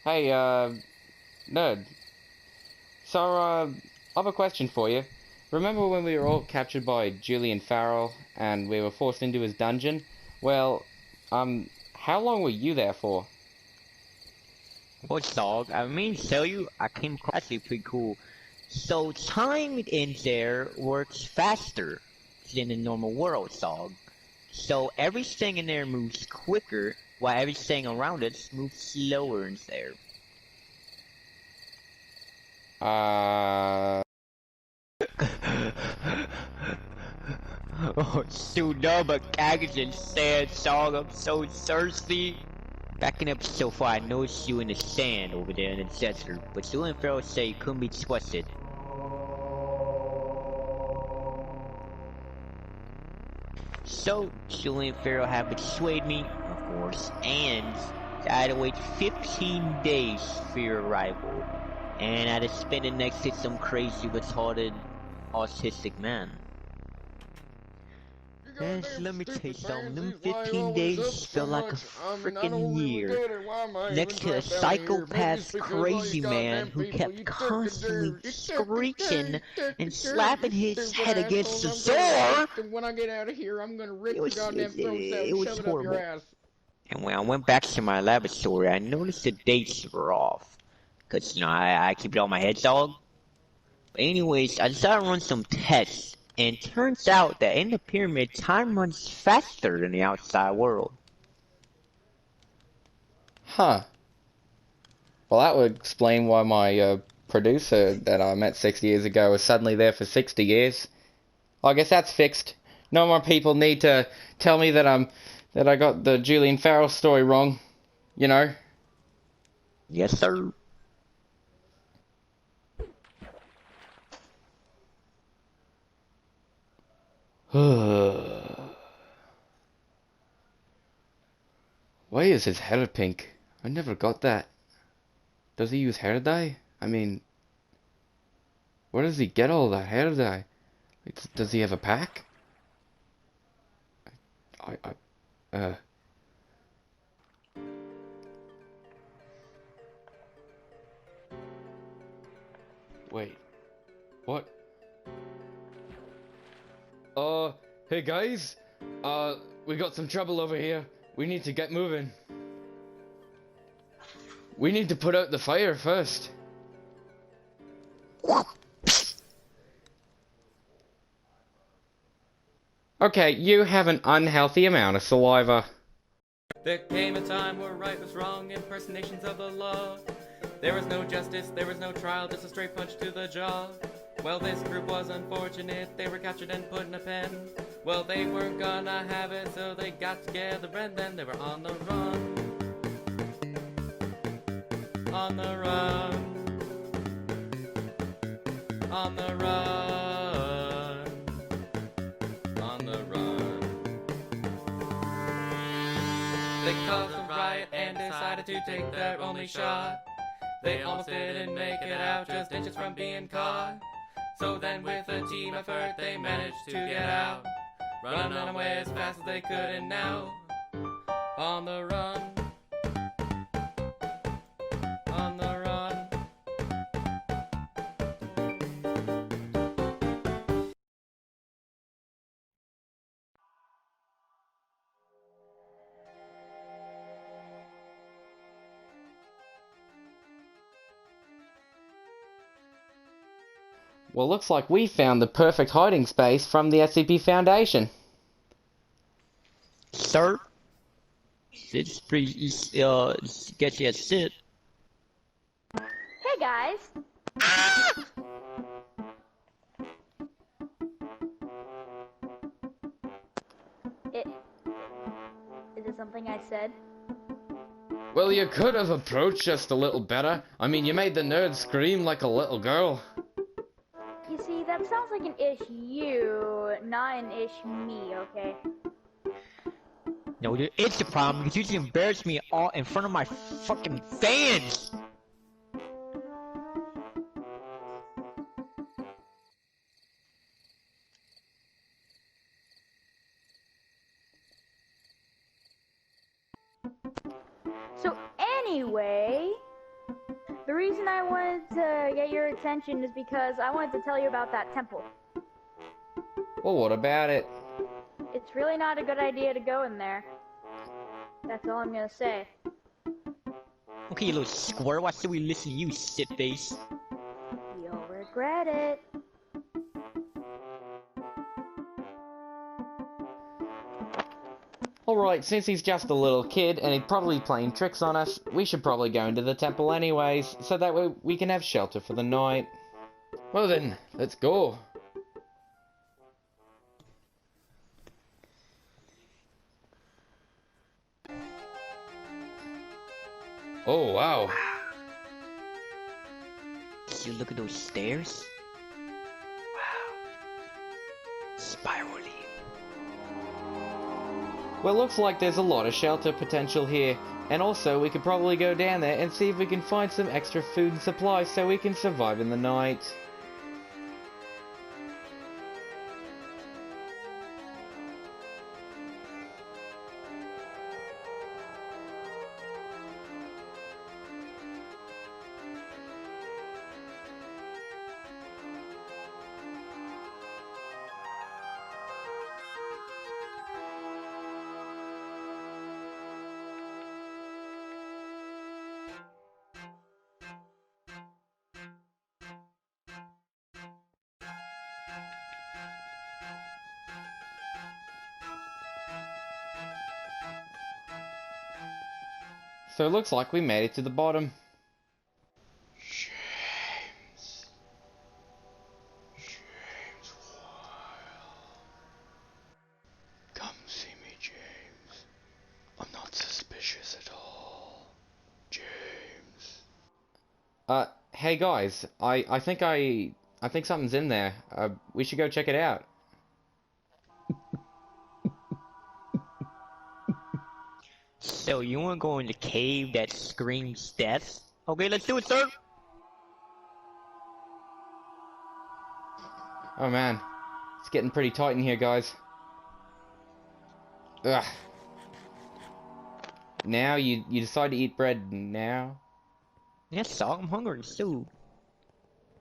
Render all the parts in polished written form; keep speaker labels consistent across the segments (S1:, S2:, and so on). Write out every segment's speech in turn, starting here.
S1: Hey, nerd. So, I have a question for you. Remember when we were all captured by Julian Farrell and we were forced into his dungeon? Well, how long were you there for?
S2: What's dog? I mean, tell you, I came across actually pretty cool. So time in there works faster than the normal world, dog. So everything in there moves quicker, while everything around it moves slower in there.
S1: Uh,
S2: Oh, Tsunoma Kagajan sad song, I'm so thirsty. Backing up so far, I noticed you in the sand over there in the desert, but you and Pharaoh say you couldn't be trusted. So, Julian Farrell had persuaded me, of course, and I had to wait 15 days for your arrival. And I had to spend it next to some crazy, retarded, autistic man. And let me tell you something, them 15 days felt like a freaking year. Next to a psychopath crazy man who kept constantly screeching and slapping his head against the door.
S3: When I get out of here, I'm gonna rip
S2: It
S3: your
S2: was
S3: goddamn throats out and
S2: it was
S3: shove it up your
S2: horrible.
S3: ass.
S2: And when I went back to my laboratory, I noticed the dates were off. Cause, I keep it on my head, dog. But anyways, I decided to run some tests. And turns out that in the pyramid, time runs faster than the outside world.
S1: huh. Well, that would explain why my, producer that I met 60 years ago was suddenly there for 60 years. I guess that's fixed. No more people need to tell me that I got the Julian Farrell story wrong. You know?
S2: Yes, sir.
S1: Why is his hair pink? I never got that. Does he use hair dye? I mean, where does he get all that hair dye? Like, does he have a pack? I. Wait. What? Hey guys. We got some trouble over here. We need to get moving. We need to put out the fire first. Okay, you have an unhealthy amount of saliva.
S4: There came a time where right was wrong, impersonations of the law. There was no justice, there was no trial, just a straight punch to the jaw. Well, this group was unfortunate, they were captured and put in a pen. Well, they weren't gonna have it, so they got together and then they were on the run. On the run. On the run. On the run. They caused a riot and decided to take their only shot. They almost didn't make it out, just inches from being caught. So then with a team effort they managed to get out, running away as fast as they could, and now on the run. On the run.
S1: Well, looks like we found the perfect hiding space from the SCP Foundation.
S2: Sir? It's pretty, sketchy as shit.
S5: Hey guys! It, is it something I said?
S1: Well, you could have approached just a little better. I mean, you made the nerd scream like a little girl.
S5: You see, that sounds like an ish you, not an ish me, okay?
S2: No, dude, it's the problem because you just embarrassed me all in front of my fucking fans!
S5: So anyway, reason I wanted to get your attention is because I wanted to tell you about that temple.
S1: Well, what about it?
S5: It's really not a good idea to go in there. That's all I'm gonna say.
S2: Okay, you little squirrel, why should we listen to you, shitface?
S5: You'll regret it.
S1: Alright, since he's just a little kid and he's probably playing tricks on us, we should probably go into the temple anyways, so that way we can have shelter for the night. Well then, let's go. Oh, wow.
S2: Did you look at those stairs? Wow. Spiraling.
S1: Well, looks like there's a lot of shelter potential here, and also we could probably go down there and see if we can find some extra food and supplies so we can survive in the night. So it looks like we made it to the bottom.
S3: James. James Wild. Come see me, James. I'm not suspicious at all. James.
S1: Hey guys, I think something's in there. We should go check it out.
S2: So you wanna go in the cave that screams death? Okay, let's do it, sir!
S1: Oh man, it's getting pretty tight in here, guys. Ugh. Now you decide to eat bread now?
S2: Yes, dog, I'm hungry too.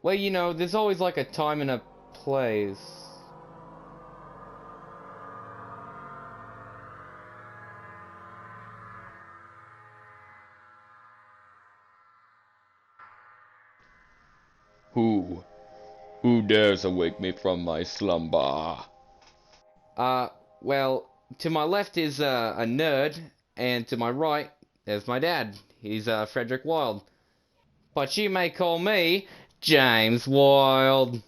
S1: Well, you know, there's always like a time and a place.
S3: Who? Who dares awake me from my slumber?
S1: Well, to my left is a nerd, and to my right is my dad. He's Frederick Wild. But you may call me James Wild.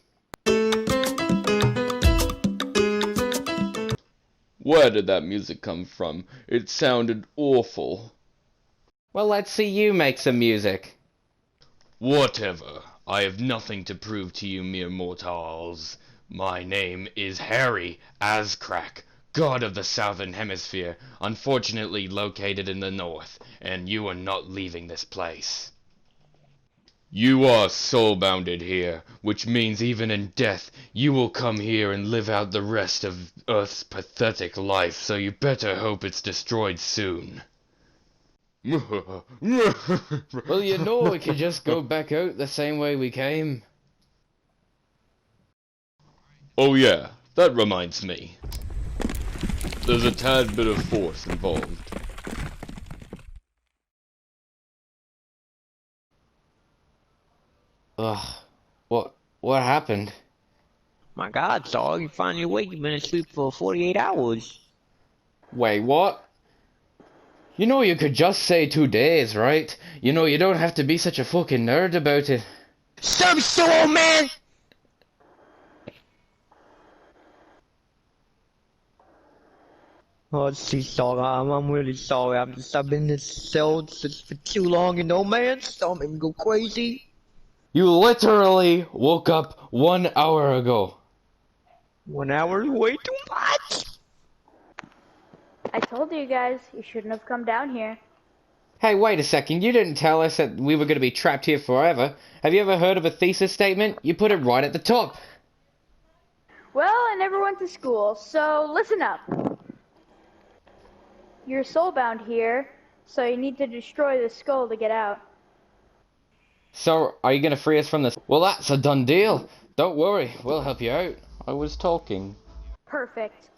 S3: Where did that music come from? It sounded awful.
S1: Well, let's see you make some music.
S3: Whatever. I have nothing to prove to you mere mortals. My name is Harry Azcrack, god of the Southern Hemisphere, unfortunately located in the north, and you are not leaving this place. You are soul-bounded here, which means even in death, you will come here and live out the rest of Earth's pathetic life, so you better hope it's destroyed soon.
S1: Well, you know, we could just go back out the same way we came.
S3: Oh yeah, that reminds me. There's a tad bit of force involved.
S1: Ugh. What happened?
S2: My god, dog, you finally awake. You've been asleep for 48 hours.
S1: Wait, what? You know, you could just say 2 days, right? You know, you don't have to be such a fucking nerd about it.
S2: Stop so old man! Oh, geez, dog, I'm really sorry. I've been in this cell for too long, you know, man. Don't make me go crazy.
S1: You literally woke up 1 hour ago.
S2: 1 hour is way too much.
S5: I told you guys, you shouldn't have come down here.
S1: Hey, wait a second. You didn't tell us that we were going to be trapped here forever. Have you ever heard of a thesis statement? You put it right at the top.
S5: Well, I never went to school, so listen up. You're soulbound here, so you need to destroy the skull to get out.
S1: So, are you gonna free us from this? Well, that's a done deal. Don't worry, we'll help you out. I was talking.
S5: Perfect.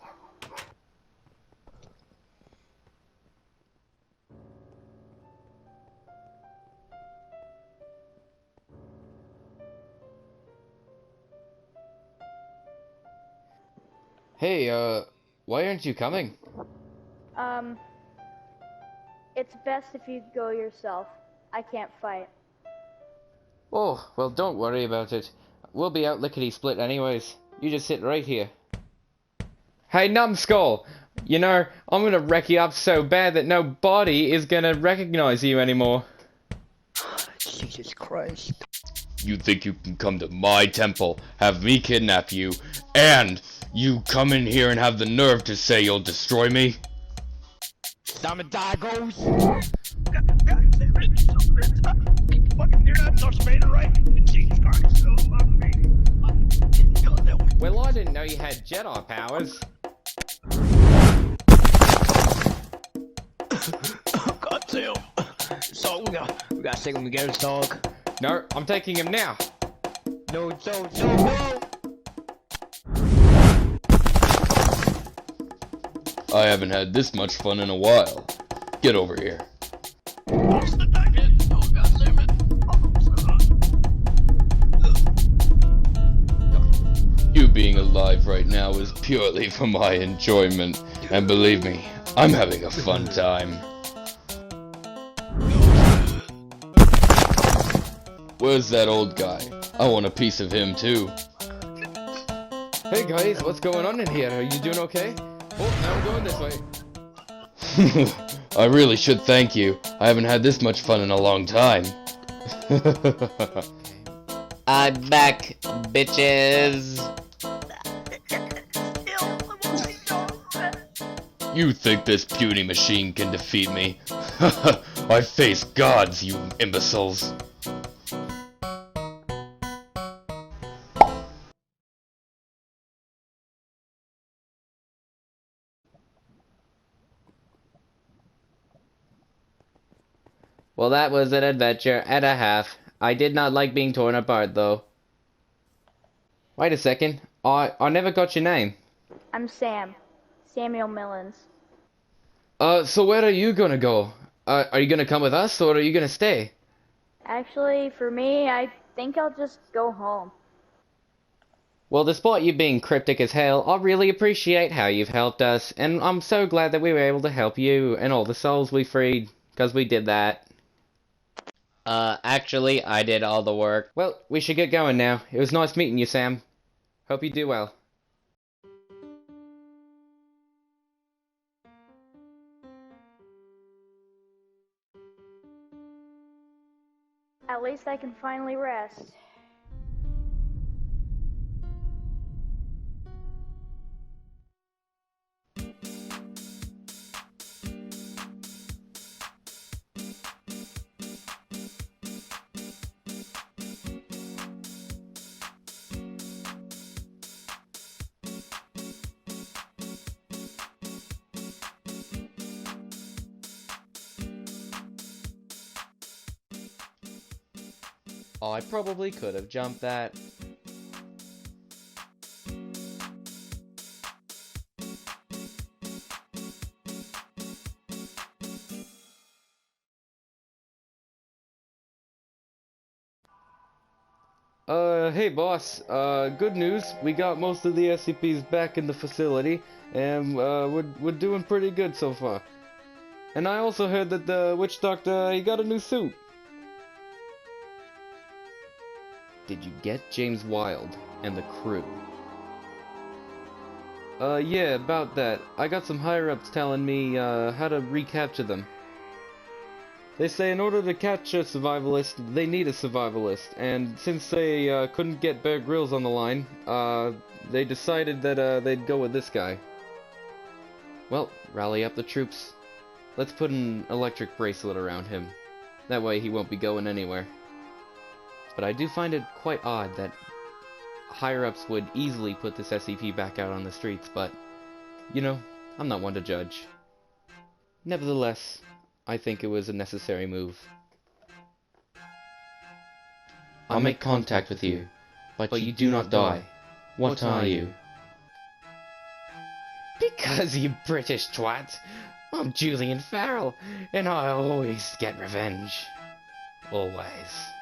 S1: Hey, why aren't you coming?
S5: Um, it's best if you go yourself. I can't fight.
S1: Oh, well, don't worry about it. We'll be out lickety-split anyways. You just sit right here. Hey, numbskull! You know, I'm gonna wreck you up so bad that nobody is gonna recognize you anymore.
S2: Jesus Christ.
S3: You think you can come to my temple, have me kidnap you, and you come in here and have the nerve to say you'll destroy me?
S2: Simon Diagos!
S1: Well, I didn't know you had Jedi powers.
S2: God damn. So we gotta take him together, dog.
S1: No, I'm taking him now.
S2: No, no.
S3: I haven't had this much fun in a while. Get over here. You being alive right now is purely for my enjoyment, and believe me, I'm having a fun time. Where's that old guy? I want a piece of him too.
S1: Hey guys, what's going on in here? Are you doing okay? Oh, now I'm going this way.
S3: I really should thank you. I haven't had this much fun in a long time.
S1: I'm back, bitches.
S3: You think this puny machine can defeat me? I face gods, you imbeciles.
S1: Well, that was an adventure and a half. I did not like being torn apart, though. Wait a second. I never got your name.
S5: I'm Sam. Samuel Millens.
S1: So where are you gonna go? Are you gonna come with us, or are you gonna stay?
S5: Actually, for me, I think I'll just go home.
S1: Well, despite you being cryptic as hell, I really appreciate how you've helped us, and I'm so glad that we were able to help you and all the souls we freed, because we did that. Actually, I did all the work. Well, we should get going now. It was nice meeting you, Sam. Hope you do well.
S5: At least I can finally rest.
S1: I probably could have jumped that. Hey boss, good news. We got most of the SCPs back in the facility, and, we're doing pretty good so far. And I also heard that the witch doctor, he got a new suit. Did you get James Wilde and the crew? Yeah, about that. I got some higher-ups telling me, how to recapture them. They say in order to catch a survivalist, they need a survivalist, and since they, couldn't get Bear Grylls on the line, they decided that, they'd go with this guy. Well, rally up the troops. Let's put an electric bracelet around him. That way he won't be going anywhere. But I do find it quite odd that higher-ups would easily put this SCP back out on the streets, but, you know, I'm not one to judge. Nevertheless, I think it was a necessary move. I make contact with you, but you do not die. What are you? Because, you British twat, I'm Julian Farrell, and I always get revenge. Always.